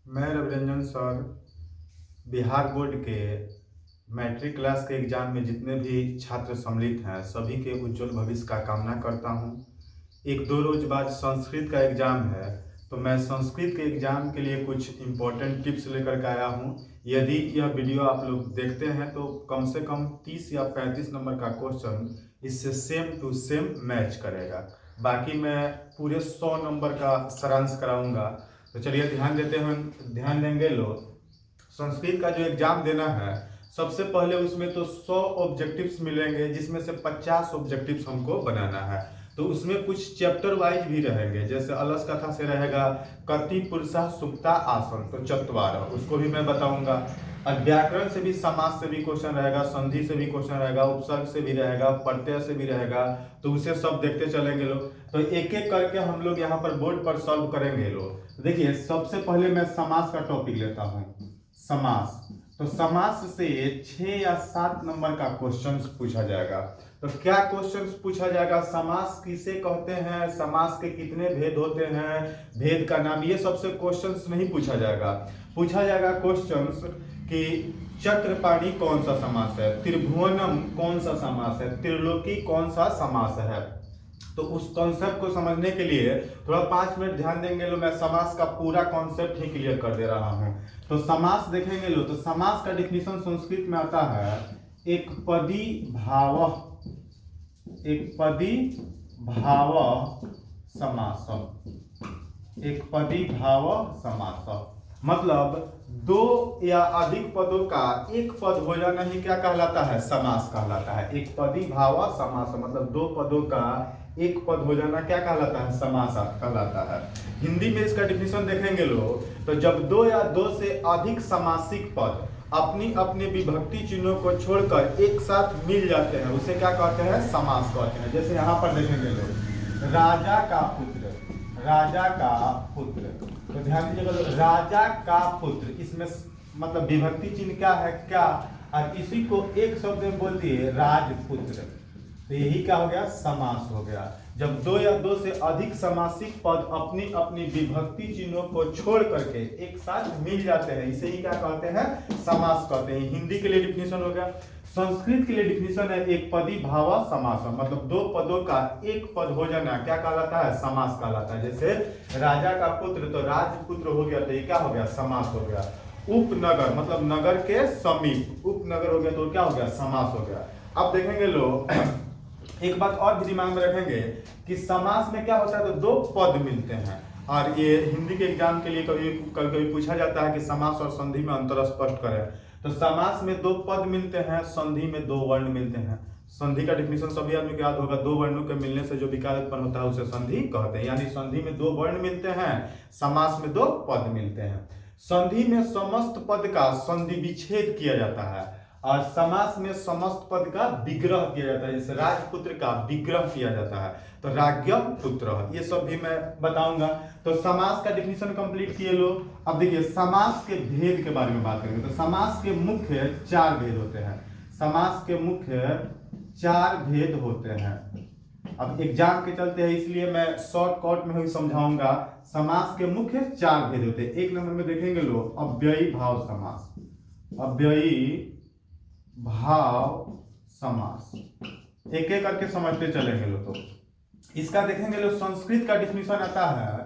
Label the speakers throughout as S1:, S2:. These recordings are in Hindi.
S1: मैं रविरंजन सर बिहार बोर्ड के मैट्रिक क्लास के एग्ज़ाम में जितने भी छात्र सम्मिलित हैं सभी के उज्जवल भविष्य का कामना करता हूं। एक दो रोज बाद संस्कृत का एग्ज़ाम है, तो मैं संस्कृत के एग्ज़ाम के लिए कुछ इम्पोर्टेंट टिप्स लेकर के आया हूं। यदि यह वीडियो आप लोग देखते हैं तो कम से कम 30 या 35 नंबर का क्वेश्चन इससे सेम टू सेम मैच करेगा। बाकी मैं पूरे 100 नंबर का सारांश कराऊंगा। तो चलिए ध्यान देंगे लोग। संस्कृत का जो एग्जाम देना है, सबसे पहले उसमें तो 100 ऑब्जेक्टिव्स मिलेंगे, जिसमें से 50 ऑब्जेक्टिव्स हमको बनाना है। तो उसमें कुछ चैप्टर वाइज भी रहेंगे, जैसे अलस कथा से रहेगा कति पुरुषा सुप्ता आसन, तो चतवार उसको भी मैं बताऊंगा। और व्याकरण से भी, समास से भी क्वेश्चन रहेगा, संधि से भी क्वेश्चन रहेगा, उपसर्ग से भी रहेगा, प्रत्यय से भी रहेगा। तो उसे सब देखते चलेंगे लोग। तो एक एक करके हम लोग यहाँ पर बोर्ड पर सॉल्व करेंगे लोग। देखिए, सबसे पहले मैं समास का टॉपिक लेता हूँ। समास, तो समास से 6 या 7 नंबर का क्वेश्चन पूछा जाएगा। तो क्या क्वेश्चन पूछा जाएगा? समास किसे कहते हैं, समास के कितने भेद होते हैं, भेद का नाम, ये सबसे क्वेश्चंस नहीं पूछा जाएगा। पूछा जाएगा क्वेश्चंस कि चक्रपाणी कौन सा समास है, त्रिभुवनम कौन सा समास है, त्रिलोकी कौन सा समास है। तो उस कॉन्सेप्ट को समझने के लिए थोड़ा 5 मिनट ध्यान देंगे लो। मैं समास का पूरा कॉन्सेप्ट ही क्लियर कर दे रहा हूं। तो समास देखेंगे लो, तो समास का डिफिनीशन संस्कृत में आता है एक पदी भाव, एक पदी भाव समास, एक पदी भाव समास। मतलब दो या अधिक पदों का एक पद हो जाना ही क्या कहलाता है? समास कहलाता है। एक पदी भाव समास मतलब दो पदों का एक पद हो जाना क्या कहलाता है? समास कहलाता है। हिंदी में इसका डिफिनीशन देखेंगे लोग, तो जब दो या दो से अधिक समासिक पद अपनी अपने विभक्ति चिन्हों को छोड़कर एक साथ मिल जाते हैं, उसे क्या कहते हैं? समास कहते हैं। जैसे यहाँ पर देखेंगे लोग, राजा का पुत्र, राजा का पुत्र, तो ध्यान दीजिएगा, राजा का पुत्र, इसमें मतलब विभक्ति चिन्ह क्या है? क्या। और इसी को एक शब्द में बोल दिए राजपुत्र, तो यही क्या हो गया? समास हो गया। जब दो या दो से अधिक समासिक पद अपनी अपनी विभक्ति चिन्हों को छोड़ करके एक साथ मिल जाते हैं, इसे ही क्या कहते हैं? समास कहते हैं। हिंदी के लिए डिफिनीशन हो गया। संस्कृत के लिए डिफिनीशन है एक पदी भाव समास, मतलब दो पदों का एक पद हो जाना क्या कहलाता है? समास कहलाता है। जैसे राजा का पुत्र, तो राजपुत्र हो गया, तो ये क्या हो गया? समास हो गया। उपनगर मतलब नगर के समीप, उपनगर हो गया, तो क्या हो गया? समास हो गया। अब देखेंगे लोग, एक बात और भी दिमाग में रखेंगे कि समास में क्या होता है? तो दो पद मिलते हैं, और ये हिंदी के एग्जाम के लिए कभी कभी पूछा जाता है कि समास और संधि में अंतर स्पष्ट करें। तो समास में दो पद मिलते हैं, संधि में दो वर्ण मिलते हैं। संधि का डिफिनीशन सभी आदमी को याद होगा, दो वर्णों के मिलने से जो विकार उत्पन्न होता है उसे संधि कहते हैं। यानी संधि में दो वर्ण मिलते हैं, समास में दो पद मिलते हैं। संधि में समस्त पद का संधि विच्छेद किया जाता है, और समास में समस्त पद का विग्रह किया जाता है। जैसे राजपुत्र का विग्रह किया जाता है, तो राज्ञ पुत्र, ये सब भी मैं बताऊंगा। तो समास का डिफिनीशन कंप्लीट किए लोग। अब देखिए, समास के भेद के बारे में बात करेंगे। तो समास के मुख्य 4 भेद होते हैं। समास के मुख्य 4 भेद होते हैं। अब एग्जाम के चलते हैं इसलिए मैं शॉर्टकट में ही समझाऊंगा। समास के मुख्य 4 भेद होते हैं। एक नंबर में देखेंगे लोग, अव्ययी भाव समास, अव्ययी भाव समास। एक एक करके समझते चलेंगे लोग। तो इसका देखेंगे लोग, संस्कृत का डिफिनीशन आता है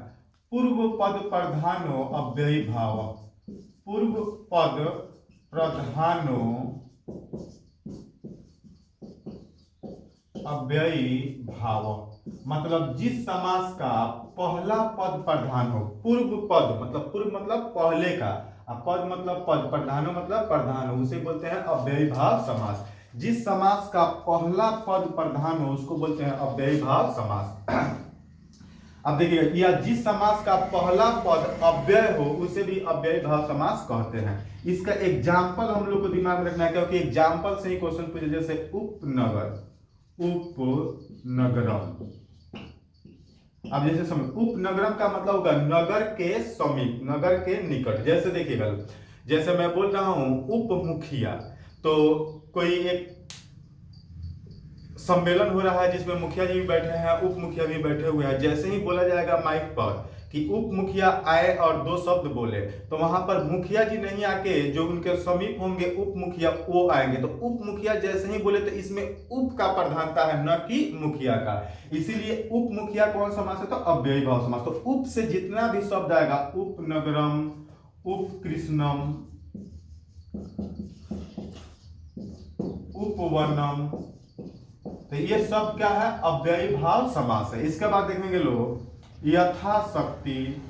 S1: पूर्व पद प्रधानो अव्ययी भाव, पूर्व पद प्रधानो अव्ययी भाव, मतलब जिस समास का पहला पद प्रधान हो। पूर्व पद मतलब पूर्व मतलब पहले का, पद मतलब पद, प्रधानो मतलब प्रधान हो, उसे बोलते हैं अव्ययी भाव समास। जिस समास का पहला पद प्रधान हो उसको बोलते हैं अव्ययी भाव समास। अब देखिए, या जिस समास का पहला पद अव्यय हो उसे भी अव्ययी भाव समास कहते हैं। इसका एग्जाम्पल हम लोग को दिमाग में रखना है, क्योंकि एग्जाम्पल से ही क्वेश्चन पूछे। जैसे उपनगर, उपनगरम। अब जैसे समझ, उपनगरम का मतलब होगा नगर के समीप, नगर के निकट। जैसे देखिएगा, जैसे मैं बोल रहा हूं उप मुखिया, तो कोई एक सम्मेलन हो रहा है जिसमें मुखिया जी भी बैठे हैं, उप मुखिया भी बैठे हुए हैं। जैसे ही बोला जाएगा माइक पर कि उप मुखिया आए और दो शब्द बोले, तो वहां पर मुखिया जी नहीं आके जो उनके समीप होंगे उप मुखिया वो आएंगे। तो उप मुखिया जैसे ही बोले तो इसमें उप का प्रधानता है, न कि मुखिया का। इसीलिए उप मुखिया कौन समास है? तो अव्ययी भाव समास। तो उप से जितना भी शब्द आएगा, उपनगरम, उपकृष्णम, उपवनम, तो ये सब क्या है? अव्ययी भाव समास है। इसके बाद देखेंगे लोग यथाशक्ति।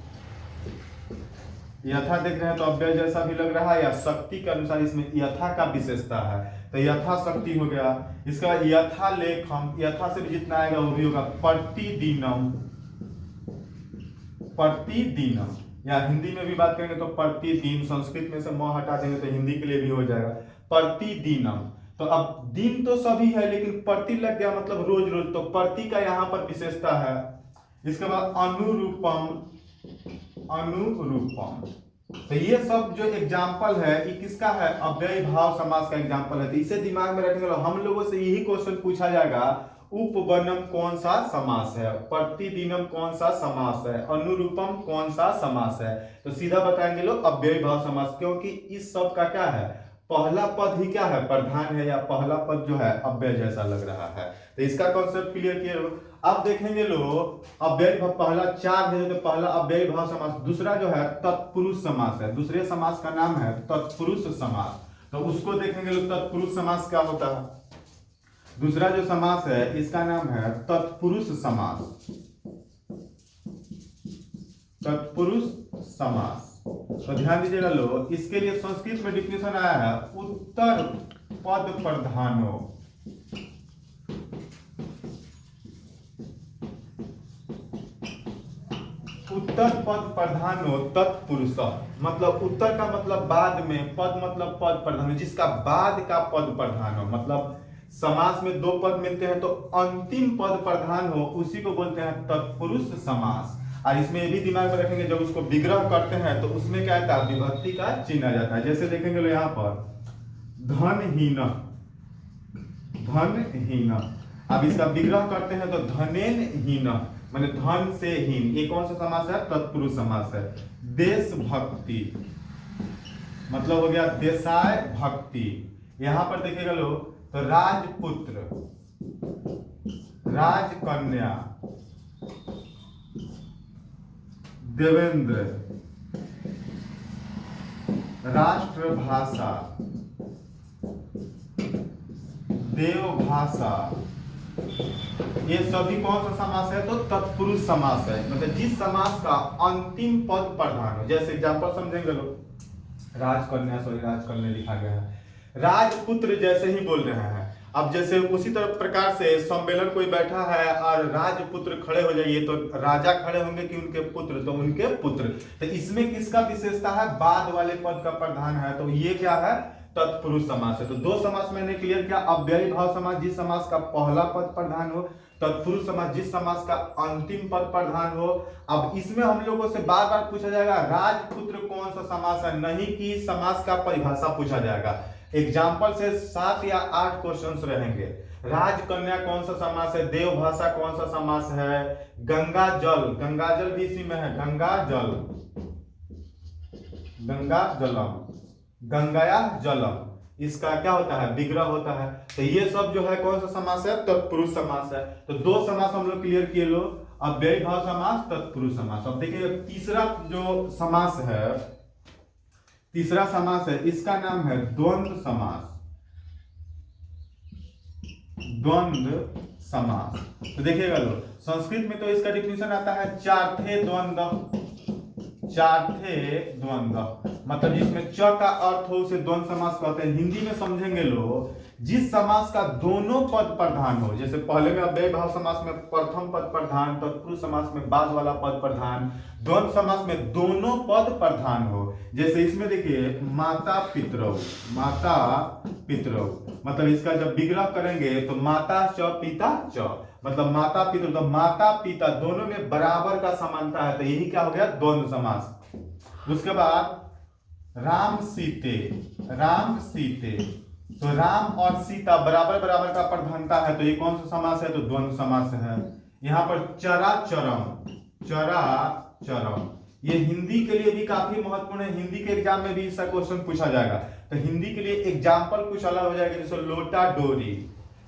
S1: यथा देख रहे हैं तो अव्यय जैसा भी लग रहा है, या शक्ति के अनुसार इसमें यथा का विशेषता है, तो यथाशक्ति हो गया। इसका यथालेखम, यथा से भी जितना आएगा वो भी होगा प्रतिदिनम। प्रतिदिनम, या हिंदी में भी बात करेंगे तो प्रतिदिन, संस्कृत में से म हटा देंगे तो हिंदी के लिए भी हो जाएगा प्रतिदिनम। तो अब दिन तो सभी है लेकिन प्रति लग गया मतलब रोज रोज, तो प्रति का यहाँ पर विशेषता है। इसके बाद अनुरूपम, अनुरूपम, तो ये सब जो एग्जाम्पल है ये किसका है? अव्ययी भाव समास का एग्जाम्पल है। तो इसे दिमाग में रखेंगे, हम लोगों से यही क्वेश्चन पूछा जाएगा, उपवनम कौन सा समास है, प्रतिदिनम कौन सा समास है, अनुरूपम कौन सा समास है, तो सीधा बताएंगे लोग अव्ययी भाव समास, क्योंकि इस सब का क्या है? पहला पद ही क्या है? प्रधान है, या पहला पद जो है अव्यय जैसा लग रहा है। तो इसका कॉन्सेप्ट क्लियर किए लोग। अब देखेंगे लोग अव्ययी भाव, पहला चार है तो पहला अव्ययी भाव समास, दूसरा जो है तत्पुरुष समास है, दूसरे समास का नाम है तत्पुरुष समास। तो उसको देखेंगे लोग तत्पुरुष समास क्या होता है। दूसरा जो समास है इसका नाम है तत्पुरुष समास, तत्पुरुष समास। तो ध्यान दीजिएगा लोग, इसके लिए संस्कृत में डिफिनेशन आया है उत्तर पद प्रधानो। उत्तर पद प्रधानो तत्पुरुष, मतलब उत्तर का मतलब बाद में, पद मतलब पद प्रधान, जिसका बाद का पद प्रधान हो। मतलब समास में दो पद मिलते हैं तो अंतिम पद प्रधान हो, उसी को बोलते हैं तत्पुरुष समास। और इसमें ये भी दिमाग में रखेंगे, जब उसको विग्रह करते हैं तो उसमें क्या आता है? विभक्ति का चिन्ह आ जाता है। जैसे देखेंगे लोग यहाँ पर धनहीन, धनहीन, अब इसका विग्रह करते हैं तो धनेन हीन, माने धन से हीन, ये कौन सा समास है? तत्पुरुष समास है। देशभक्ति, मतलब हो गया देशाय भक्ति। यहां पर देखिएगा लोग तो राजपुत्र, राजकन्या, देवेंद्र, राष्ट्रभाषा, देवभाषा, ये सभी कौन सा समास है? तो तत्पुरुष समास है। मतलब जिस समास का अंतिम पद प्रधान हो। जैसे एग्जांपल समझेंगे लोग, राजकन्या, सॉरी राजकन्या लिखा गया है, राजपुत्र जैसे ही बोल रहे हैं। अब जैसे उसी तरह प्रकार से सम्मेलन कोई बैठा है और राजपुत्र खड़े हो जाइए तो राजा खड़े होंगे कि उनके पुत्र? तो उनके पुत्र। तो इसमें किसका विशेषता है? बाद वाले पद का प्रधान है, तो ये क्या है? तत्पुरुष समास है। तो दो समास मैंने क्लियर किया, अव्ययी भाव समास जिस समास का पहला पद प्रधान हो, तत्पुरुष समास जिस समास का अंतिम पद प्रधान हो। अब इसमें हम लोगों से बार बार पूछा जाएगा राजपुत्र कौन सा समास है, नहीं कि समास का परिभाषा पूछा जाएगा। एग्जाम्पल से 7 या 8 क्वेश्चंस रहेंगे। राजकन्या कौन सा समास है, देवभाषा कौन सा समास है, गंगा जल, गंगा जल भी इसी में है, गंगा जल, गंगा जलम, गंगाया जलम, इसका क्या होता है? विग्रह होता है। तो ये सब जो है कौन सा समास है? तत्पुरुष समास है। तो दो समास हम लोग क्लियर किए लो, अव्ययी भाव समास, तत्पुरुष समास। अब देखिए तीसरा जो समास है, तीसरा समास है, इसका नाम है द्वंद्व समास, द्वंद्व समास। तो देखिएगा लो, संस्कृत में तो इसका डिफिनेशन आता है चार्थे द्वंद्व, चार्थे द्वंद्व, मतलब जिसमें च का अर्थ हो उसे द्वंद्व समास कहते हैं। हिंदी में समझेंगे लोग, जिस समास का दोनों पद प्रधान हो, जैसे पहले में अव्ययी भाव समास में प्रथम पद प्रधान, तत्पुरुष समास में बाद वाला पद प्रधान, द्वंद्व समास में दोनों पद प्रधान हो। जैसे इसमें देखिए माता पितरौ, माता पितरौ, मतलब इसका जब विग्रह करेंगे तो माता च पिता च, मतलब माता पिता, तो माता पिता दोनों में बराबर का समानता है, तो यही क्या हो गया? द्वंद्व समास। उसके बाद राम सीते, राम सीते, तो राम और सीता बराबर बराबर का प्रधानता है, तो ये कौन सा समास है? तो द्वंद्व समास है। यहाँ पर चरा चरम, चरा चरम। ये हिंदी के लिए भी काफी महत्वपूर्ण है, हिंदी के एग्जाम में भी इसका क्वेश्चन पूछा जाएगा। तो हिंदी के लिए एग्जाम्पल कुछ अलग हो जाएगा, जैसे लोटा डोरी,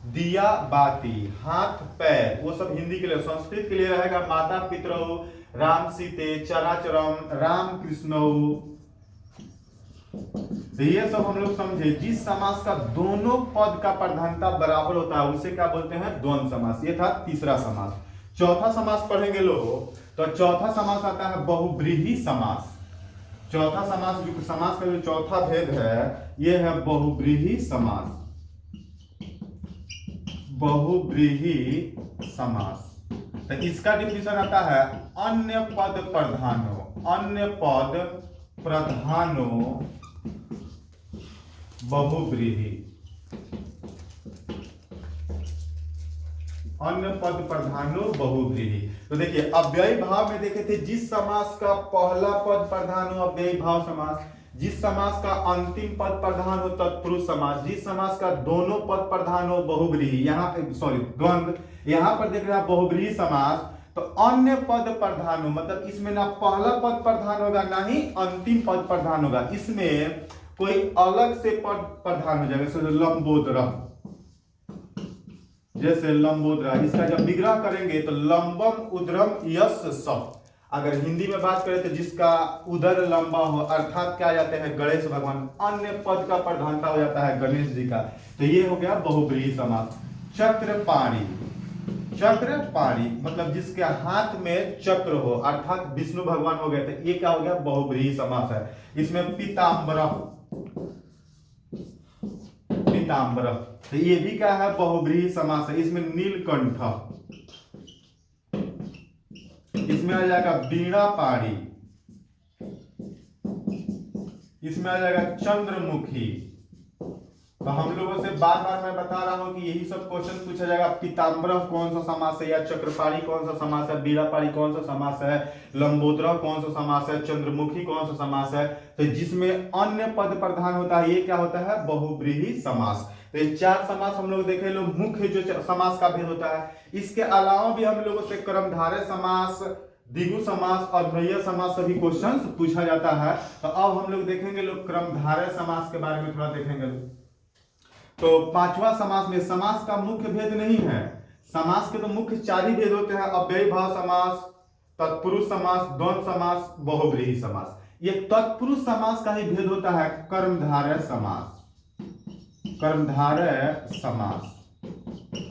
S1: दिया बाती, हाथ पैर, वो सब हिंदी के लिए। संस्कृत के लिए रहेगा माता पितरौ, राम सीते, चराचरम, राम कृष्णौ। तो ये सब हम लोग समझे। जिस समास का दोनों पद का प्रधानता बराबर होता है उसे क्या बोलते हैं? द्वंद्व समास। ये था तीसरा समास। चौथा समास पढ़ेंगे लोग, तो चौथा समास आता है बहुब्रीहि समास। चौथा समास, समास का जो चौथा भेद है ये है बहुब्रीहि समास। बहुब्रीहि समास। तो इसका डिफिनेशन आता है अन्य पद प्रधानो, अन्य पद प्रधानो बहुब्रीहि। अन्य पद प्रधानो बहुब्रीहि। तो देखिए अव्ययी भाव में देखे थे, जिस समास का पहला पद प्रधान हो अव्ययी भाव समास, जिस समास का अंतिम पद प्रधान हो तत्पुरुष समास, जिस समास का दोनों पद प्रधान हो बहुब्रीहि। यहाँ पे सॉरी द्वंद्व, यहाँ पर देख रहे हैं बहुब्रीहि समास। तो अन्य पद प्रधान हो मतलब इसमें ना पहला पद प्रधान होगा ना ही अंतिम पद प्रधान होगा, इसमें कोई अलग से पद प्रधान हो जाएगा। जैसे लंबोदरम, जैसे लंबोदरा, इसका जब विग्रह करेंगे तो लंबम उदरम यश सब। अगर हिंदी में बात करें तो जिसका उदर लंबा हो अर्थात क्या जाते हैं? गणेश भगवान। अन्य पद का प्रधानता हो जाता है गणेश जी का। तो ये हो गया बहुब्रीहि समास। चक्रपाणी, चक्रपाणी मतलब जिसके हाथ में चक्र हो अर्थात विष्णु भगवान हो गए, तो ये क्या हो गया? बहुब्रीहि समास है। इसमें पीताम्बरः, पीताम्बरः, तो ये भी क्या है? बहुब्रीहि समास है। इसमें नीलकंठ, इसमें आ जाएगा वीणापाणी, इसमें आ जाएगा चंद्रमुखी। तो हम लोगों से बार बार मैं बता रहा हूं कि यही सब क्वेश्चन पूछा जाएगा। पीताम्बरः कौन सा समास है, या चक्रपाणी कौन सा समास है, वीणापाणी कौन सा समास है, लंबोदरा कौन सा समास है, चंद्रमुखी कौन सा समास है। तो जिसमें अन्य पद प्रधान होता है ये क्या होता है? बहुब्रीहि समास। तो ये चार समास हम लोग देखे। लोग मुख्य जो समास का भेद होता है, इसके अलावा भी हम लोगों से कर्मधारय समास, द्विगु समास और नैया समास सभी क्वेश्चंस पूछा जाता है। तो अब हम लोग देखेंगे लोग कर्मधारय समास के बारे में थोड़ा देखेंगे लोग। तो पांचवा समास में समास का मुख्य भेद नहीं है। समास के तो मुख्य चार ही भेद होते हैं, अव्ययी भाव समास, तत्पुरुष समास, द्वंद्व समास, बहुब्रीहि समास। ये तत्पुरुष समास का ही भेद होता है कर्मधारय समास, कर्मधारय समास।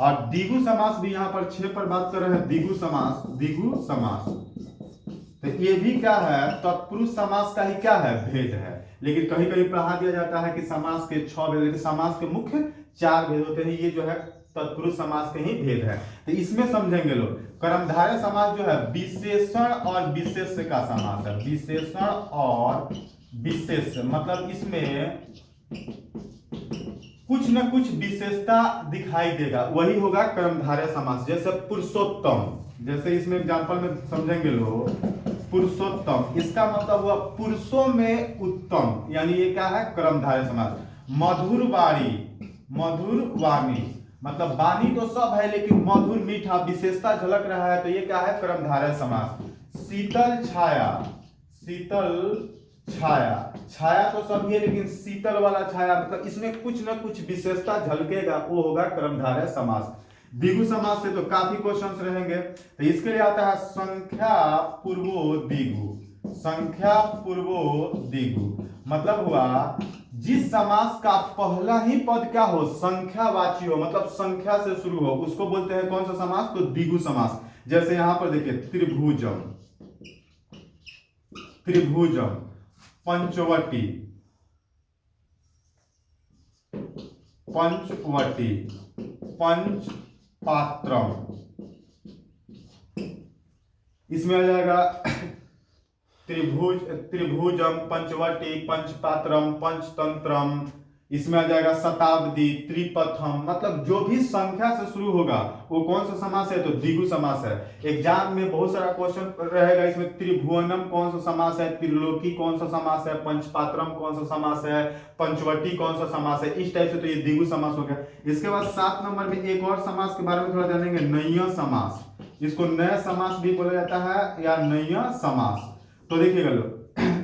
S1: और द्विगु समास भी यहाँ पर 6 पर बात कर रहे हैं। द्विगु समास, द्विगु समास, तो ये भी क्या है? तत्पुरुष समास का ही क्या है? भेद है। लेकिन कहीं कहीं पढ़ा दिया जाता है कि समास के 6 भेद, लेकिन समास के मुख्य 4 भेद होते हैं। ये जो है तत्पुरुष समास के ही भेद है। तो इसमें समझेंगे लोग कर्मधारय समास जो है विशेषण और विशेष्य का समास है। विशेषण और विशेष्य मतलब इसमें कुछ न कुछ विशेषता दिखाई देगा, वही होगा कर्मधारय समास। जैसे पुरुषोत्तम, जैसे इसमें एग्जांपल में समझेंगे लोग, पुरुषोत्तम इसका मतलब हुआ पुरुषों में उत्तम, यानी ये क्या है? कर्मधारय समास। मधुर वाणी, मधुर वाणी मतलब वाणी तो सब है लेकिन मधुर मीठा विशेषता झलक रहा है, तो ये क्या है? कर्मधारय समास। शीतल छाया, शीतल छाया, छाया तो सभी है लेकिन शीतल वाला छाया मतलब इसमें कुछ न कुछ विशेषता झलकेगा, वो होगा कर्मधारय समास। द्विगु समास से तो काफी क्वेश्चंस रहेंगे। तो इसके लिए आता है संख्या पूर्वो द्विगु। संख्या पूर्वो द्विगु मतलब हुआ जिस समास का पहला ही पद क्या हो? संख्यावाची हो, मतलब संख्या से शुरू हो, उसको बोलते हैं कौन सा समास? तो द्विगु समास। जैसे यहां पर देखिए त्रिभुजम, त्रिभुजम, पंचवटी, पंचवटी, पंचपात्रम, इसमें आ जाएगा त्रिभुज, त्रिभुजम, पंचवटी, पंचपात्रम, पंचतंत्रम, इसमें आ जाएगा शताब्दी, त्रिपथम, मतलब जो भी संख्या से शुरू होगा वो कौन सा समास है? तो द्विगु समास है। एग्जाम में बहुत सारा क्वेश्चन रहेगा इसमें। त्रिभुवनम कौन सा समास है, त्रिलोकी कौन सा समास है, पंचपात्रम कौन सा समास है, पंचवटी कौन सा समास है, इस टाइप से। तो ये द्विगु समास हो गया। इसके बाद 7 नंबर में एक और समास के बारे में थोड़ा जानेंगे, नैया समास। इसको नया समास भी बोला जाता है या नया समास। तो देखिएगा लोग,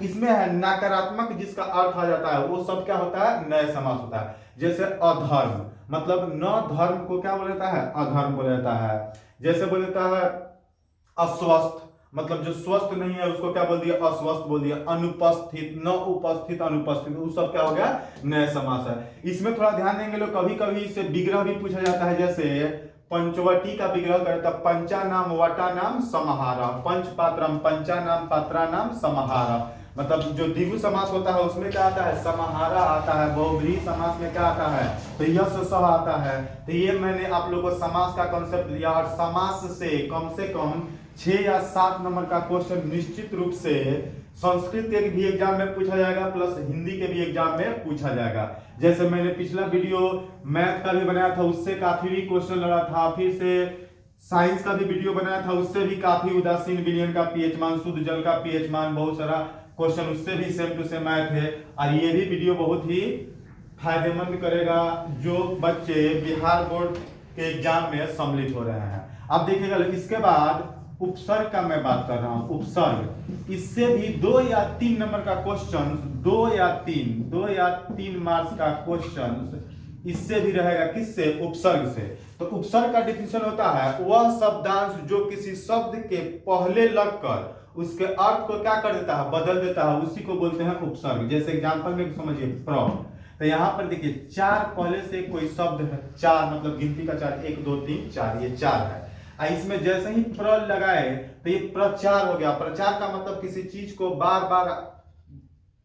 S1: इसमें है नकारात्मक जिसका अर्थ आ जाता है वो सब क्या होता है, नया समास होता है। जैसे अधर्म, मतलब न धर्म को क्या बोला जाता है, अधर्म बोला जाता है। जैसे बोला जाता है अस्वस्थ, मतलब जो स्वस्थ नहीं है उसको क्या बोल दिया, अस्वस्थ बोल दिया। अनुपस्थित, न उपस्थित, अनुपस्थित, वो सब क्या हो गया, नया समास है। इसमें थोड़ा ध्यान देंगे लोग, कभी कभी इससे विग्रह भी पूछा जाता है। जैसे पंचवटी का विग्रह करता, पंचानाम वटानाम समाहारा, पंचपात्रम पंचानाम पात्रानाम समाहारा, मतलब जो द्विगु समास होता है उसमें क्या आता है, समाहारा आता है। बहुब्रीहि समास में क्या आता है, तो यश सह आता है। तो ये मैंने आप लोगों को समास का कॉन्सेप्ट दिया, और समास से कम 6 या 7 नंबर का क्वेश्चन निश्चित रूप से संस्कृत के भी एग्जाम में पूछा जाएगा, प्लस हिंदी के भी एग्जाम में पूछा जाएगा। जैसे मैंने पिछला वीडियो मैथ का भी बनाया था, उससे काफी भी क्वेश्चन लड़ा था। फिर से साइंस का भी वीडियो बनाया था, उससे भी काफी उदासीन विलयन का पीएच मान, शुद्ध जल का पीएच मान, बहुत सारा क्वेश्चन उससे भी सेम टू सेम आए थे। और ये भी वीडियो बहुत ही फायदेमंद करेगा जो बच्चे बिहार बोर्ड के एग्जाम में सम्मिलित हो रहे हैं। अब देखिएगा, इसके बाद उपसर्ग का मैं बात कर रहा हूं। उपसर्ग, इससे भी 2 या 3 नंबर का क्वेश्चन, 2 या 3 मार्क्स का क्वेश्चन इससे भी रहेगा। किससे, उपसर्ग से। तो उपसर्ग का डिफिनेशन होता है वह शब्दांश जो किसी शब्द के पहले लगकर उसके अर्थ को क्या कर देता है, बदल देता है, उसी को बोलते हैं उपसर्ग। जैसे एग्जांपल में समझिए, प्र, तो यहाँ पर देखिए 4 पहले से कोई शब्द है, 4 मतलब गिनती का 4, 1 2 3 4, ये 4 है। इसमें जैसे ही प्र लगाए तो ये प्रचार हो गया। प्रचार का मतलब किसी चीज को बार बार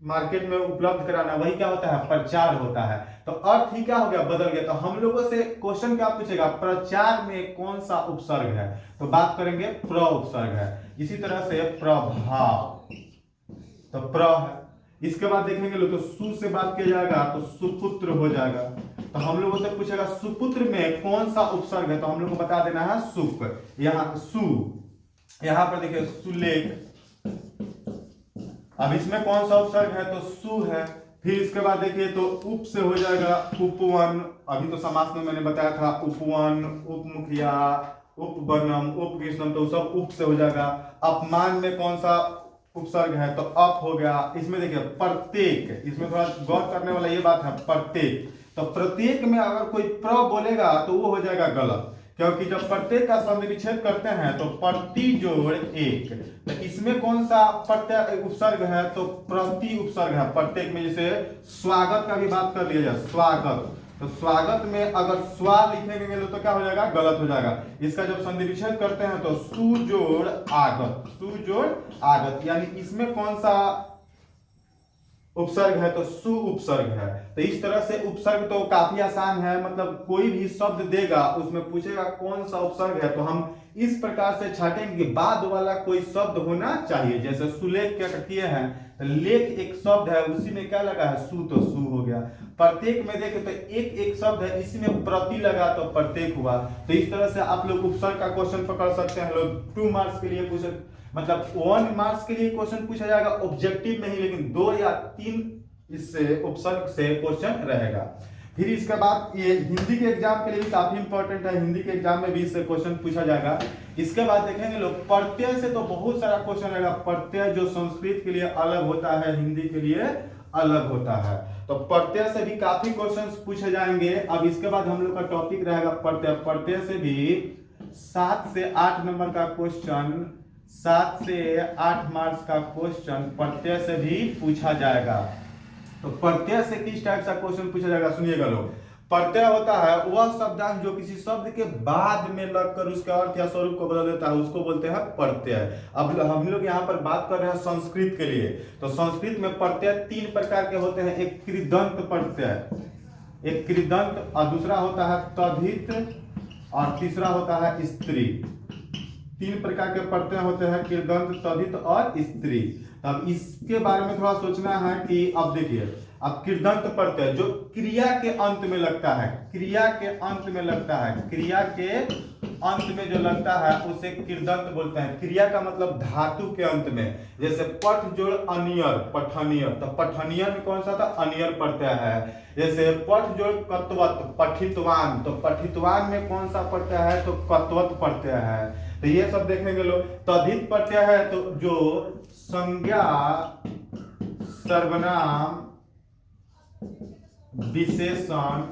S1: मार्केट में उपलब्ध कराना, वही क्या होता है, प्रचार होता है। तो अर्थ ही क्या हो गया, बदल गया। तो हम लोगों से क्वेश्चन क्या पूछेगा, प्रचार में कौन सा उपसर्ग है, तो बात करेंगे प्र उपसर्ग है। इसी तरह से प्रभाव, तो प्र है। इसके बाद देखेंगे लोग, तो सु से बात किया जाएगा तो सुपुत्र हो जाएगा। तो हम लोगों से पूछेगा सुपुत्र में कौन सा उपसर्ग है, तो हम लोग को बता देना है सुप। यहाँ सु, यहाँ पर देखिए सुलेख। अब इसमें कौन सा उपसर्ग है, तो सु है। फिर इसके बाद देखिए तो उप से हो जाएगा उपवन। अभी तो समास में मैंने बताया था उपवन, उपमुखिया, उपवनम, उपकृष्णम, तो सब उप से हो जाएगा। अपमान में कौन सा उपसर्ग है, तो अप हो गया। इसमें देखिए प्रत्येक, इसमें थोड़ा गौर करने वाला ये बात है, प्रत्येक। तो प्रत्येक में अगर कोई प्र बोलेगा तो वो हो जाएगा गलत, क्योंकि जब प्रत्येक का संधि विच्छेद करते हैं तो प्रति जोड़ एक। तो इसमें कौन सा प्रत्यय उपसर्ग है, तो प्रति उपसर्ग है प्रत्येक में। जैसे स्वागत का भी बात कर लिया जाए, स्वागत, तो स्वागत में अगर स्वा लिखने के लिए तो क्या हो जाएगा, गलत हो जाएगा। इसका जब संधि विच्छेद करते हैं तो सु जोड़ आगत, सु जोड़ आगत, यानी इसमें कौन सा उपसर्ग है, तो सु उपसर्ग है। तो इस तरह से उपसर्ग तो काफी आसान है, मतलब कोई भी शब्द देगा उसमें पूछेगा कौन सा उपसर्ग है, तो हम इस प्रकार से छाटेंगे कि बाद वाला कोई शब्द होना चाहिए। जैसे सुलेख क्या किए हैं, तो लेख एक शब्द है, उसी में क्या लगा है, सु, तो सु हो गया। प्रत्येक में देखे तो एक शब्द है, इसी में प्रति लगा तो प्रत्येक हुआ। तो इस तरह से आप लोग उपसर्ग का क्वेश्चन पकड़ सकते हैं लोग। 2 मार्क्स के लिए पूछे, मतलब 1 मार्क्स के लिए क्वेश्चन पूछा जाएगा ऑब्जेक्टिव में ही, लेकिन 2 या 3 इससे उपसर्ग से क्वेश्चन रहेगा। फिर इसके बाद ये हिंदी के एग्जाम के लिए भी काफी इंपॉर्टेंट है, हिंदी के एग्जाम में भी इससे क्वेश्चन पूछा जाएगा। इसके बाद देखेंगे लोग प्रत्यय से, तो बहुत सारा क्वेश्चन रहेगा। प्रत्यय जो संस्कृत के लिए अलग होता है, हिंदी के लिए अलग होता है, तो प्रत्यय से भी काफी क्वेश्चंस पूछे जाएंगे। अब इसके बाद हम लोग का टॉपिक रहेगा प्रत्यय। प्रत्यय से भी 7 से 8 नंबर का क्वेश्चन, 7 से 8 मार्क्स का क्वेश्चन प्रत्यय से भी पूछा जाएगा। तो प्रत्यय से किस टाइप का क्वेश्चन पूछा जाएगा, सुनिएगा लोग। प्रत्यय होता है वह शब्दांश जो किसी शब्द के बाद में लगकर उसका अर्थ या स्वरूप को बदल देता है, उसको बोलते हैं प्रत्यय। अब हम लोग यहाँ पर बात कर रहे हैं संस्कृत के लिए। तो संस्कृत में प्रत्यय 3 प्रकार के होते हैं। एक कृदंत प्रत्यय, एक कृदंत, और दूसरा होता है तद्धित, और तीसरा होता है स्त्री। 3 प्रकार के प्रत्यय होते हैं, कृदंत, तद्धित और स्त्री। अब इसके बारे में थोड़ा सोचना है कि अब देखिए, अब कृदंत प्रत्यय जो क्रिया के अंत में लगता है, क्रिया के अंत में लगता है, क्रिया के अंत में जो लगता है उसे कृदंत बोलते हैं। क्रिया का मतलब धातु के अंत में, जैसे पठ जोड़ अनियर, पठनियर, तो पठनियर में कौन सा था, अनियर प्रत्यय है। जैसे पठ जोड़ कत्वत, पठितवान, तो पठितवान में कौन सा प्रत्यय है, तो कत्वत प्रत्यय है। तो ये सब देखेंगे लोग। तद्धित प्रत्यय है तो जो संज्ञा सर्वनाम विशेषण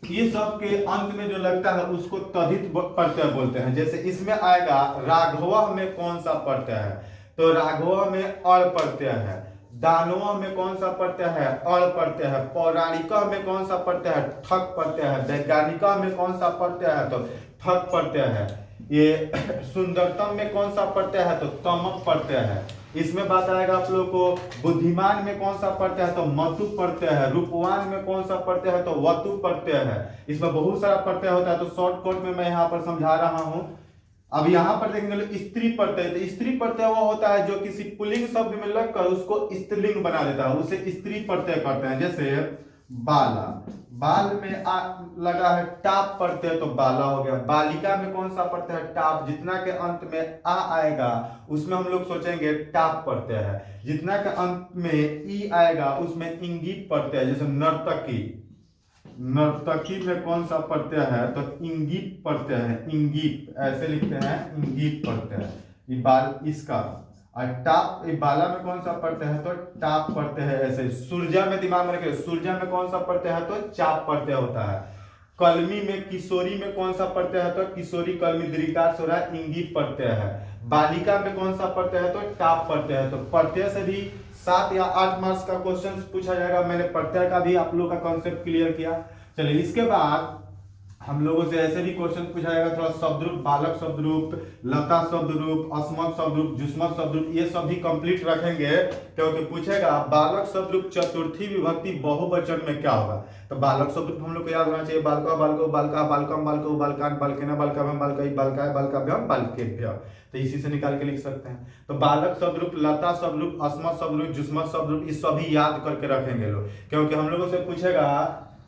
S1: ये सब के अंत में जो लगता है उसको तद्धित प्रत्यय बोलते हैं। जैसे इसमें आएगा राघव में कौन सा प्रत्यय है, तो राघव में अड़ प्रत्यय है। दानव में कौन सा प्रत्यय है, अड़ प्रत्यय है। पौराणिका में कौन सा प्रत्यय है, ठक प्रत्यय है। वैज्ञानिका में कौन सा प्रत्यय है, तो ठक प्रत्यय है। ये सुंदरतम में कौन सा प्रत्यय है, तो तमक प्रत्यय है। इसमें बात आएगा आप लोगों को बुद्धिमान में कौन सा प्रत्यय है, तो मतु प्रत्यय है। रूपवान में कौन सा प्रत्यय है, तो वतु प्रत्यय है। इसमें बहुत सारा प्रत्यय होता है, तो शॉर्टकट में मैं यहाँ पर समझा रहा हूं। अब यहाँ पर देखेंगे स्त्री प्रत्यय। तो स्त्री प्रत्यय वो होता है जो किसी पुल्लिंग शब्द में लगकर उसको स्त्रीलिंग बना देता है, उसे स्त्री प्रत्यय करते हैं। जैसे बाला, बाल में लगा है टाप प्रत्यय तो बाला हो गया। बालिका में कौन सा प्रत्यय है, टाप। जितना के अंत में आ आएगा उसमें हम लोग सोचेंगे टाप प्रत्यय है। जितना के अंत में ई आएगा उसमें इंगित प्रत्यय। जैसे नर्तकी, नर्तकी में कौन सा प्रत्यय है, तो इंगित प्रत्यय है। इंगित ऐसे लिखते हैं, इंगित प्रत्यय। ये बाल इसका। और टाप बाला में कौन सा प्रत्यय है, तो टाप प्रत्यय है। ऐसे सूर्या में दिमाग में रखे, सूर्या में कौन सा प्रत्यय है, तो चाप प्रत्यय होता है। कलमी में किशोरी में कौन सा प्रत्यय है, तो किशोरी कलमी दीर्घात हो रहा है, इंगित प्रत्यय है। बालिका में कौन सा प्रत्यय है, तो टाप प्रत्यय है। तो प्रत्यय से भी 7 या 8 मार्क्स का क्वेश्चन पूछा जाएगा। मैंने प्रत्यय का भी आप लोगों का कॉन्सेप्ट क्लियर किया। चलिए इसके बाद हम लोगों से ऐसे भी क्वेश्चन पूछा जाएगा थोड़ा शब्द रूप, बालक शब्द रूप, लता शब्द रूप, अस्मत् शब्द रूप, जुस्मत शब्द रूप, ये सब भी कंप्लीट रखेंगे। क्योंकि पूछेगा बालक शब्द रूप चतुर्थी विभक्ति बहुवचन में क्या होगा। तो बालक शब्द रूप हम लोग को याद होना चाहिए, बालका बालको बालका बालकम बालको बालकान बालकेना बालकाभ्याम बालकई बालकाय बालकाभ्याम बालकेभ्य। तो इसी से निकाल के लिख सकते हैं। तो बालक शब्द रूप, लता शब्द रूप, अस्मत् शब्द रूप, जुस्मत शब्द रूप, ये सभी याद करके रखेंगे लोग। क्योंकि हम लोगों से पूछेगा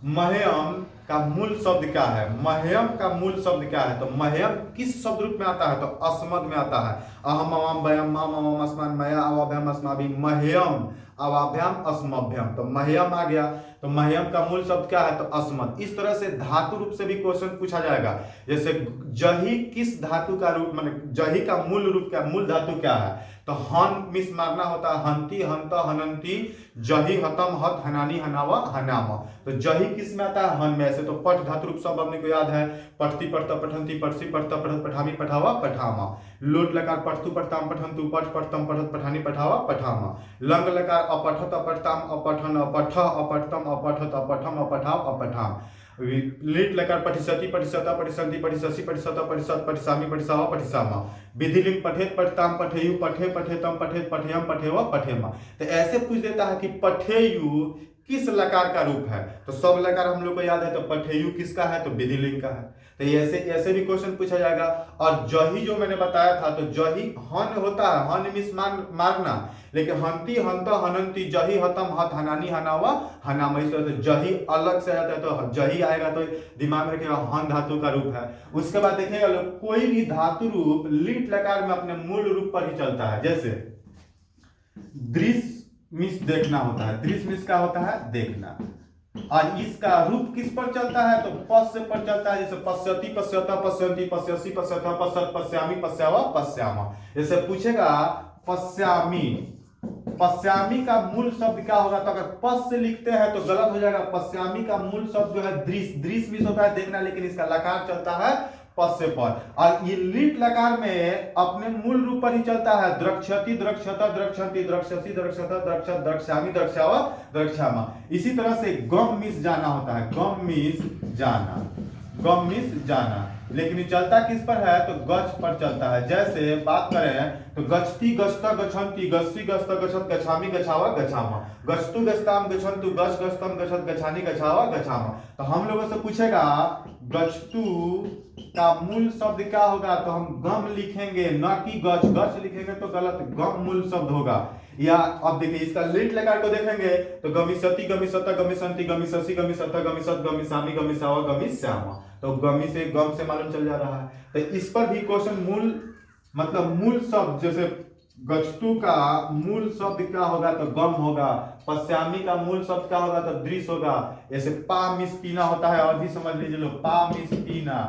S1: मह्यम का मूल शब्द क्या है। मह्यम का मूल शब्द क्या है, तो मह्यम किस शब्द रूप में आता है, तो अस्मद में आता है। अहम अवम वयम मम अवम अस्मान मया अवाभ्याम अस्माभि मह्यम अवाभ्याम अस्मभ्यम। तो मह्यम आ गया। तो मह्यम का मूल शब्द क्या है, तो अस्मद। इस तरह से धातु रूप से भी क्वेश्चन पूछा जाएगा। जैसे जही किस धातु का रूप, माने जही का मूल रूप क्या, मूल धातु क्या है, तो हन मिस मारना होता है, हंती हंत हनंती, जही हतम हत हनानी हनावा हनामा। तो जही किस में आता है, हन में। ऐसे तो पठ धातु रूप सब अपने को याद है, पठती पढ़ता पठंती पठसी पढ़ता पठत पठामी पठावा पठामा। लोट लकार पठतु पठताम पठंतु पठ पठतम पठत पठानी पठावा पठामा। लंग लकार अपठत अपठताम अपठन अपठ अपठतम अपठत अपठम अपठाव अपठाम। लिट लकार पठिसति पठिसता पठिसंति पठिससी पठिसता पठिसत पठिसामी पठिसावा पठिसामा। विधिलिंग पठेत पठताम पठेयु पठे पठेतम पठेत पठेयम पठेवा पठेमा। तो ऐसे पूछ देता है कि पठेयु किस लकार का रूप है, तो सब लकार हम लोग को याद है। तो पठेयु किसका है, तो विधिलिंग का है। तो ऐसे ऐसे भी क्वेश्चन पूछा जाएगा। और जही जो मैंने बताया था, तो जही हन होता है, हन मिस मारना, लेकिन हंती हंत हनंती जही हतम हत हनानी हनावा हनामा। इस तरह से जही अलग से आता है, तो जही आएगा तो दिमाग में रखिएगा हन धातु का रूप है। उसके बाद देखिएगा लोग कोई भी धातु रूप लीट लकार में अपने मूल रूप पर ही चलता है। जैसे दृश्य मिस देखना होता है, दृश्य मिस का होता है देखना। और इसका रूप किस पर चलता है, तो पस से पर चलता है। जैसे पश्यति पश्यता पश्यंती पश्यसी पश्यता पश्यत पश्यामी पश्यावा पश्यामा। जैसे पूछेगा पश्यामी, पश्यामी का मूल शब्द क्या होगा, तो अगर पस से लिखते हैं तो गलत हो जाएगा। पश्यामी का मूल शब्द जो है दृश्य, दृश्य मिस होता है देखना, लेकिन इसका लकार चलता है पस से पर। और ये लीट लकार में अपने मूल रूप पर ही चलता है। द्रक्षति द्रक्षता द्रक्षंती द्रक्षसी द्रक्षता द्रक्षत द्रक्षामी द्रक्षावा द्रक्षामा। इसी तरह से गम मिस जाना होता है, गम मिस जाना, गम मिस जाना। लेकिन ये चलता किस पर है, तो गच्छ पर चलता है। जैसे बात करें तो गच्छति गच्छता गच्छन्ति गच्छति गच्छता गच्छत गच्छामी गच्छावा गच्छामा। गच्छतु गच्छताम गच्छन्तु गच्छ गच्छतम गच्छत गच्छानी गच्छावा गच्छामा। तो हम लोगों से पूछेगा गच्छतु का मूल शब्द क्या होगा, तो हम गम लिखेंगे, न कि गच्छ। गच्छ लिखेंगे तो गलत, गम मूल शब्द होगा। या अब देखिए इसका लीट लकार को देखेंगे तो गमिसति गमिसता गमिसंती गमिससी गमिसता गमिसत गमिसामी गमिसावा गमिस्यामा। तो गमी से गम से मालूम चल जा रहा है। तो इस पर भी क्वेश्चन मूल मतलब मूल शब्द, जैसे गच्छतु का मूल शब्द क्या होगा, तो गम होगा। पश्यामी का मूल शब्द क्या होगा, तो दृश्य होगा। जैसे पा मिस पीना होता है, और भी समझ लीजिए लोग, पा मिस पीना,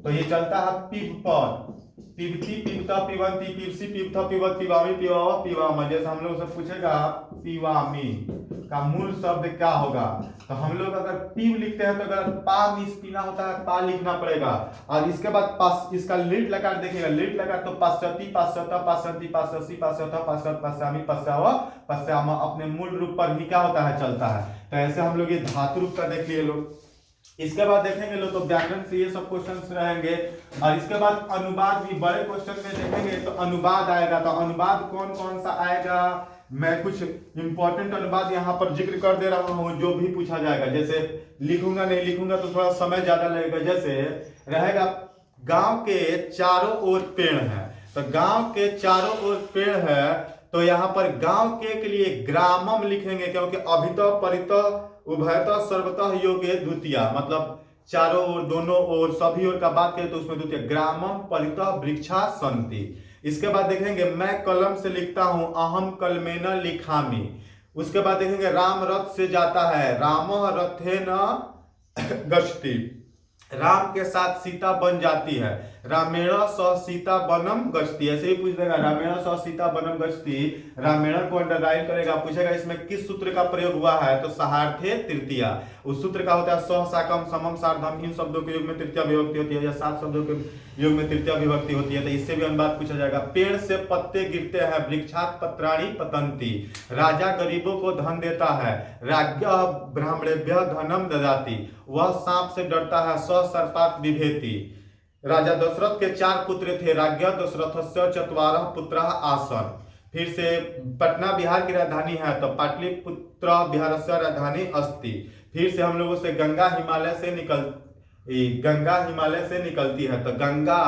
S1: तो ये चलता है पिव पर, पिवती पिवता पिवंती पिवसी पिवथा पिवत पिवामी पिवावा पिवामा। जैसे हम लोग से पूछेगा पिवामी का मूल शब्द क्या होगा, तो हम लोग अगर पीव लिखते हैं तो अगर पा मिस पीना होता है पा लिखना पड़ेगा। और इसके बाद पास इसका लिट लकार देखिएगा, लिट लकार तो पाश्चाती पाश्चाता पाश्चाती पाश्चाती पाश्चाता पाश्चात पाश्चामी पश्चावा पश्चामा अपने मूल रूप पर ही क्या होता है, चलता है। तो ऐसे हम लोग ये धातु रूप का देख लिए लोग। इसके बाद देखेंगे लोग तो व्याकरण से ये सब क्वेश्चंस रहेंगे। और इसके बाद अनुवाद भी बड़े क्वेश्चन में देखेंगे, तो अनुवाद आएगा। तो अनुवाद कौन कौन सा आएगा, मैं कुछ इंपॉर्टेंट अनुवाद यहाँ पर जिक्र कर दे रहा हूँ जो भी पूछा जाएगा। जैसे लिखूंगा नहीं लिखूंगा तो थोड़ा समय ज्यादा लगेगा। जैसे रहेगा गांव के चारों ओर पेड़ है, तो गांव के चारों ओर पेड़ है, तो यहाँ पर गांव के लिए ग्रामम लिखेंगे, क्योंकि अभितः परितः उभयतः सर्वतः योगे द्वितीय, मतलब चारों ओर दोनों ओर सभी ओर का बात करें तो उसमें द्वितीय ग्रामम परितः वृक्षा संति। इसके बाद देखेंगे मैं कलम से लिखता हूं, अहम कलमेन लिखामी। उसके बाद देखेंगे राम रथ से जाता है, राम रथेन गच्छति, राम के साथ सीता बन जाती है, रामेण स सीता वनम गच्छति। ऐसे ही पूछ देगा रामेण स सीता वनम गच्छति, रामेण को अंडरलाइन करेगा, पूछेगा इसमें किस सूत्र का प्रयोग हुआ है, तो सहार्थे तृतीया। उस सूत्र का होता है सह साकम समम सार्धम, इन शब्दों के योग में तृतीय विभक्ति होती है, या 7 शब्दों के योग में तृतीय विभक्ति होती है। तो इससे भी अनुवाद पूछा जाएगा। पेड़ से पत्ते गिरते हैं, वृक्षात पत्राणि पतंती, राजा गरीबों को धन देता है, राज्ञः ब्राह्मणेभ्यः धनम ददाति, वह सांप से डरता है, स सर्पात् बिभेति। राजा दशरथ के 4 पुत्र थे, राज्ञः दशरथस्य चत्वारः पुत्राः आसन्। फिर से पटना बिहार की राजधानी है, तो पाटलिपुत्र बिहारस्य राजधानी अस्ति। फिर से हम लोगों से गंगा हिमालय से निकलती है, तो गंगा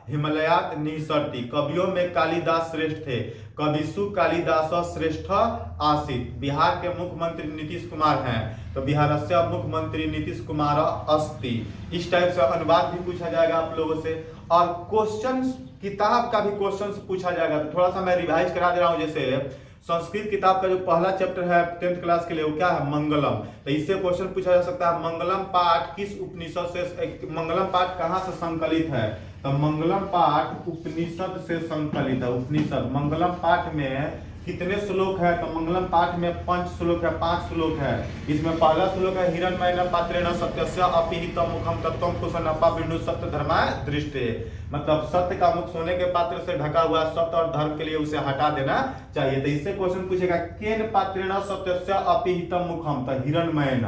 S1: हिमालयात निसरती। कवियों में कालिदास श्रेष्ठ थे, कविसु कालिदास श्रेष्ठ आसीत। बिहार के मुख्यमंत्री नीतीश कुमार हैं, तो बिहारस्य मुख्यमंत्री नीतीश कुमार अस्ति। इस टाइप से अनुवाद भी पूछा जाएगा आप लोगों से। और क्वेश्चन किताब का भी क्वेश्चन पूछा जाएगा, तो थोड़ा सा मैं रिवाइज करा दे रहा हूँ। जैसे संस्कृत किताब का जो पहला चैप्टर है 10th क्लास के लिए, वो क्या है, मंगलम। तो इससे क्वेश्चन पूछा जा सकता है मंगलम पाठ किस उपनिषद से, मंगलम पाठ कहाँ से संकलित है, तो मंगलम पाठ उपनिषद से संकलित है। उपनिषद मंगलम पाठ में कितने श्लोक है, तो मंगलम पाठ में 5 श्लोक है, 5 श्लोक है। इसमें पहला श्लोक है हिरण्मयेन पात्रेण सत्यस्य अपिहितं मुखं तत्त्वं कुशनपा बिंदु सत्य धर्माय दृष्टे, मतलब सत्य का मुख सोने के पात्र से ढका हुआ, सत्य और धर्म के लिए उसे हटा देना चाहिए। तो इससे क्वेश्चन पूछेगा केन पात्रेण सत्यस्य अपिहितं मुखम, तो हिरण्मयेन,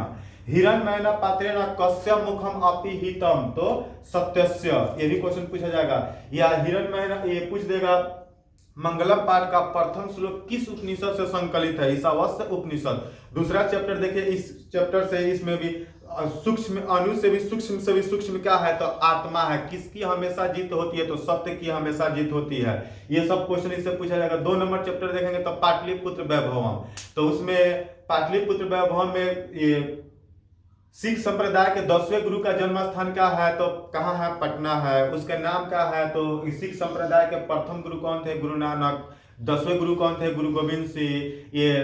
S1: हिरण्मयेन पात्रेण कस्य मुखम अपिहितं, तो सत्यस्य। ये भी क्वेश्चन पूछा जाएगा। या हिरण्मयेन ये पूछ देगा मंगलम पाठ का प्रथम श्लोक किस उपनिषद से संकलित है, ईशावास्य उपनिषद। दूसरा चैप्टर देखिए, इस चैप्टर से इसमें भी सूक्ष्म अणु से भी सूक्ष्म क्या है, तो आत्मा है। किसकी हमेशा जीत होती है, तो सत्य की हमेशा जीत होती है। ये सब क्वेश्चन इससे पूछा जाएगा। 2 नंबर चैप्टर देखेंगे तो पाटलिपुत्र वैभवम, तो उसमें पाटलिपुत्र वैभवम में ये सिख संप्रदाय के 10वें गुरु का जन्म स्थान क्या है, तो कहाँ है, पटना है। उसके नाम क्या है, तो सिख संप्रदाय के प्रथम गुरु कौन थे, गुरु नानक। 10वें गुरु कौन थे, गुरु गोविंद सिंह। ये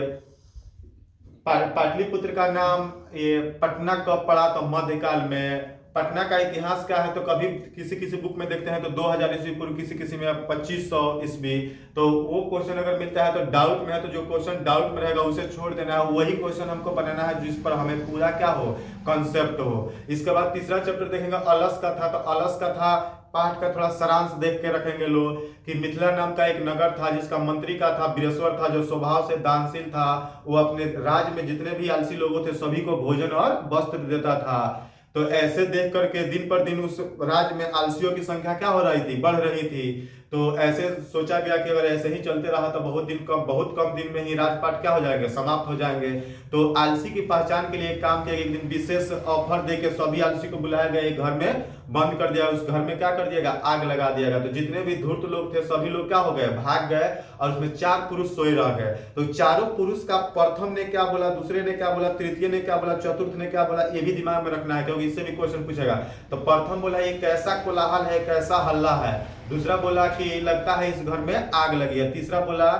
S1: पाटलिपुत्र का नाम ये पटना कब पड़ा, तो मध्यकाल में। पटना का इतिहास क्या है, तो कभी किसी बुक में देखते हैं तो 2000 ईस्वी पूर्व, किसी में 2500 ईस्वी। तो वो क्वेश्चन अगर मिलता है तो डाउट में है, तो जो क्वेश्चन डाउट में रहेगा उसे छोड़ देना है, वही क्वेश्चन हमको बनाना है जिस पर हमें पूरा क्या हो, कंसेप्ट हो। इसके बाद तीसरा चैप्टर देखेंगे अलस कथा, तो अलस कथा पाठ का थोड़ा सारांश देख के रखेंगे लोग कि मिथिला नाम का एक नगर था जिसका मंत्री का था बृहस्पति था, जो स्वभाव से दानशील था। वो अपने राज्य में जितने भी आलसी लोगों थे सभी को भोजन और वस्त्र देता था। तो ऐसे देख करके दिन पर दिन उस राज्य में आलसियों की संख्या क्या हो रही थी, बढ़ रही थी। तो ऐसे सोचा गया कि अगर ऐसे ही चलते रहा तो बहुत कम दिन में ही राजपाट क्या हो जाएंगे, समाप्त हो जाएंगे। तो आलसी की पहचान के लिए काम किया। एक दिन विशेष ऑफर देके सभी आलसी को बुलाया गया, एक घर में बंद कर दिया। उस घर में क्या कर दिएगा, आग लगा दिएगा। तो जितने भी धूर्त लोग थे सभी लोग क्या हो गए, भाग गए। और उसमें 4 पुरुष सोए रह गए। तो चारों पुरुष का प्रथम ने क्या बोला, दूसरे ने क्या बोला, तृतीय ने क्या बोला, चतुर्थ ने क्या बोला, ये भी दिमाग में रखना है क्योंकि इससे भी क्वेश्चन पूछेगा। तो प्रथम बोला ये कैसा कोलाहल है, कैसा हल्ला है। दूसरा बोला कि लगता है इस घर में आग लगी है। तीसरा बोला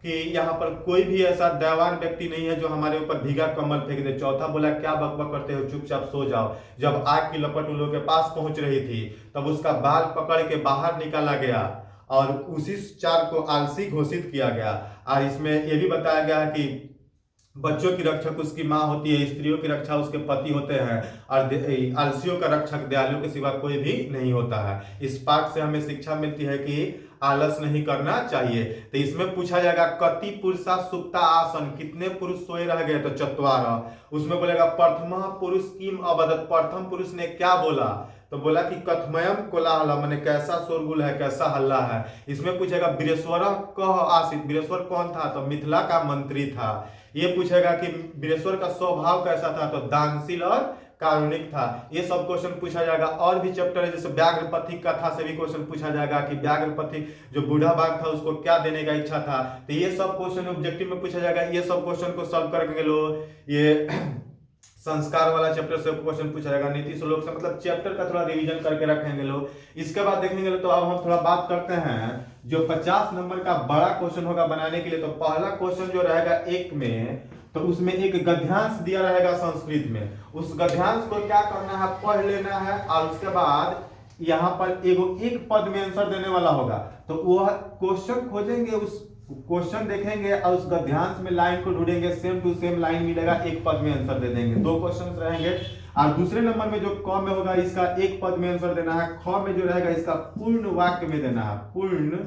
S1: कि यहाँ पर कोई भी ऐसा दयावान व्यक्ति नहीं है जो हमारे ऊपर भीगा कमल फेंक दे। चौथा बोला क्या बकबक करते हो, चुपचाप सो जाओ। जब आग की लपट उन लोगों के पास पहुंच रही थी तब उसका बाल पकड़ के बाहर निकाला गया और उसी चार को आलसी घोषित किया गया। और इसमें यह भी बताया गया है कि बच्चों की रक्षक उसकी माँ होती है, स्त्रियों की रक्षा उसके पति होते हैं, और आलसियों का रक्षक दयालुओं के सिवा कोई भी नहीं होता है। इस पाठ से हमें शिक्षा मिलती है कि आलस नहीं करना चाहिए। तो इसमें पूछा जाएगा कति पुरुषा सुप्ता आसन, कितने पुरुष सोए रह गए, तो चत्वार। उसमें बोलेगा प्रथम पुरुष किम अवदत, प्रथम पुरुष ने क्या बोला, तो बोला कि कथमयम कोलाहल, माने कैसा शोरगुल है, कैसा हल्ला है। इसमें पूछेगा वीरेश्वर कह आसित, वीरेश्वर कौन था, तो मिथिला का मंत्री था। ये पूछेगा कि वीरेश्वर का स्वभाव कैसा था, तो दानशील और कारुणिक था। ये सब क्वेश्चन पूछा जाएगा। और भी चैप्टर है जैसे व्याघ्रपथी कथा से भी क्वेश्चन पूछा जाएगा कि व्याघ्रपथी जो बूढ़ा बाघ था उसको क्या देने का इच्छा था। तो ये सब क्वेश्चन ऑब्जेक्टिव में पूछा जाएगा। ये सब क्वेश्चन को सॉल्व करके लोग ये संस्कार वाला चैप्टर से क्वेश्चन पूछा जाएगा। नीति श्लोक से मतलब चैप्टर का थोड़ा रिवीजन करके रखेंगे लोग। इसके बाद देखेंगे तो अब हम थोड़ा बात करते हैं जो 50 नंबर का बड़ा क्वेश्चन होगा बनाने के लिए। तो पहला क्वेश्चन जो रहेगा एक में, तो उसमें एक गद्यांश दिया रहेगा संस्कृत में। उस गद्यांश को क्या करना है, पढ़ लेना है, और उसके बाद यहाँ पर एक पद में आंसर देने वाला होगा। तो वह क्वेश्चन खोजेंगे, उस क्वेश्चन देखेंगे और उस गद्यांश में लाइन को ढूंढेंगे, सेम टू सेम लाइन मिलेगा, एक पद में आंसर दे देंगे। दो क्वेश्चन रहेंगे। और दूसरे नंबर में जो क में होगा इसका एक पद में आंसर देना है। ख में जो रहेगा इसका पूर्ण वाक्य में देना है, पूर्ण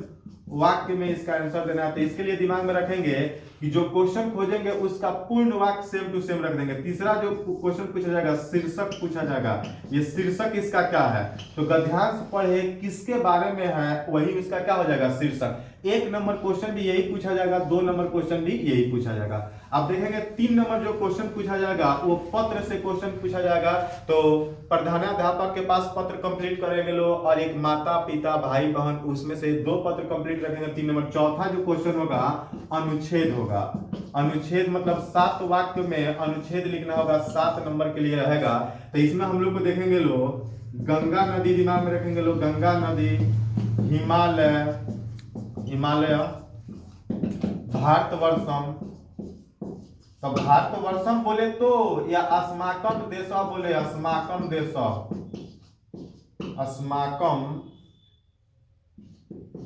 S1: वाक्य में इसका आंसर देना है। तो इसके लिए दिमाग में रखेंगे कि जो क्वेश्चन खोजेंगे उसका पूर्ण वाक्य सेम टू सेम रख देंगे। तीसरा जो क्वेश्चन पूछा जाएगा शीर्षक पूछा जाएगा। ये शीर्षक इसका क्या है, तो गद्यांश पढ़े किसके बारे में है, वही इसका क्या हो जाएगा शीर्षक। एक नंबर क्वेश्चन भी यही पूछा जाएगा, दो नंबर क्वेश्चन भी यही पूछा जाएगा। अब देखेंगे 3 नंबर जो क्वेश्चन पूछा जाएगा वो पत्र से क्वेश्चन पूछा जाएगा। तो प्रधानाध्यापक के पास पत्र कंप्लीट करेंगे लोग, और एक माता पिता भाई बहन, उसमें से 2 पत्र कंप्लीट रखेंगे 3 नंबर। चौथा जो क्वेश्चन होगा अनुच्छेद होगा। अनुच्छेद मतलब 7 वाक्य में अनुच्छेद लिखना होगा, 7 नंबर के लिए रहेगा। तो इसमें हम लोग को देखेंगे लोग गंगा नदी दिमाग में रखेंगे लोग, गंगा नदी, हिमालय, भारतवर्षम। तो भारतवर्षम बोले तो, या अस्माकम देश बोले, अस्माकम देश, अस्माकम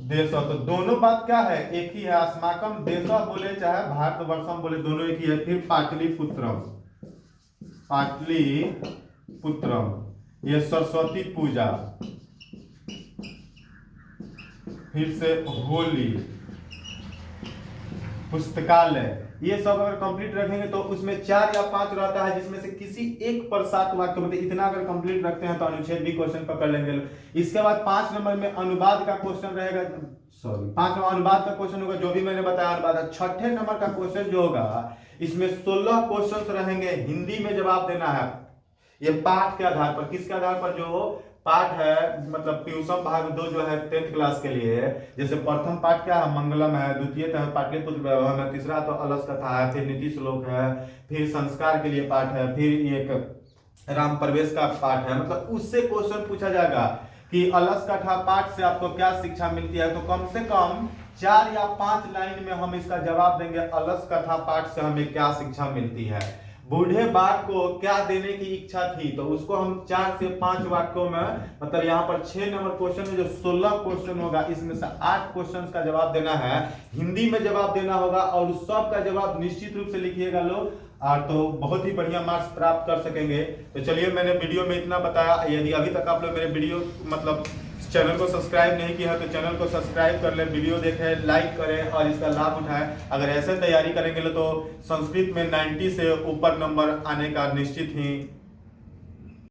S1: देश, तो दोनों बात क्या है, एक ही है। अस्माकम देश बोले चाहे भारतवर्षम बोले, दोनों एक ही है। फिर पाटलिपुत्रम, पाटलिपुत्रम ये सरस्वती पूजा, फिर से होली, पुस्तकालय, ये सब अगर कंप्लीट रखेंगे तो उसमें 4 या 5 रहता है, जिसमें से किसी एक पर 7 वाक्य, मतलब इतना अगर कंप्लीट रखते हैं तो अनुच्छेद भी क्वेश्चन पकड़ लेंगे। इसके बाद 5 नंबर में अनुवाद का क्वेश्चन रहेगा, 5 नंबर अनुवाद का क्वेश्चन होगा, जो भी मैंने बताया अनुवाद। 6ठे नंबर का क्वेश्चन जो होगा इसमें 16 क्वेश्चन रहेंगे, हिंदी में जवाब देना है। ये पाठ के आधार पर, किसके आधार पर, जो पाठ है मतलब ट्यूशन भाग 2 जो है 10th क्लास के लिए। जैसे प्रथम पाठ क्या है, मंगलम है, द्वितीय पाटलिपुत्र वैभव है, तीसरा तो अलस कथा है, फिर नीति श्लोक है, फिर संस्कार के लिए पाठ है, फिर एक राम प्रवेश का पाठ है। मतलब उससे क्वेश्चन पूछा जाएगा कि अलस कथा पाठ से आपको क्या शिक्षा मिलती है। तो कम से कम 4 या 5 लाइन में हम इसका जवाब देंगे, अलस कथा पाठ से हमें क्या शिक्षा मिलती है। बूढ़े बाघ को क्या देने की इच्छा थी, तो उसको हम 4 से 5 वाक्यों में, मतलब यहाँ पर 6 नंबर क्वेश्चन में जो 16 क्वेश्चन होगा इसमें से 8 क्वेश्चन का जवाब देना है, हिंदी में जवाब देना होगा, और उस सब का जवाब निश्चित रूप से लिखिएगा लोग, और तो बहुत ही बढ़िया मार्क्स प्राप्त कर सकेंगे। तो चलिए मैंने वीडियो में इतना बताया। यदि अभी तक आप लोग मेरे वीडियो मतलब चैनल को सब्सक्राइब नहीं किया है तो चैनल को सब्सक्राइब कर लें, वीडियो देखें, लाइक करें और इसका लाभ उठाएं। अगर ऐसे तैयारी करेंगे तो संस्कृत में 90 से ऊपर नंबर आने का निश्चित ही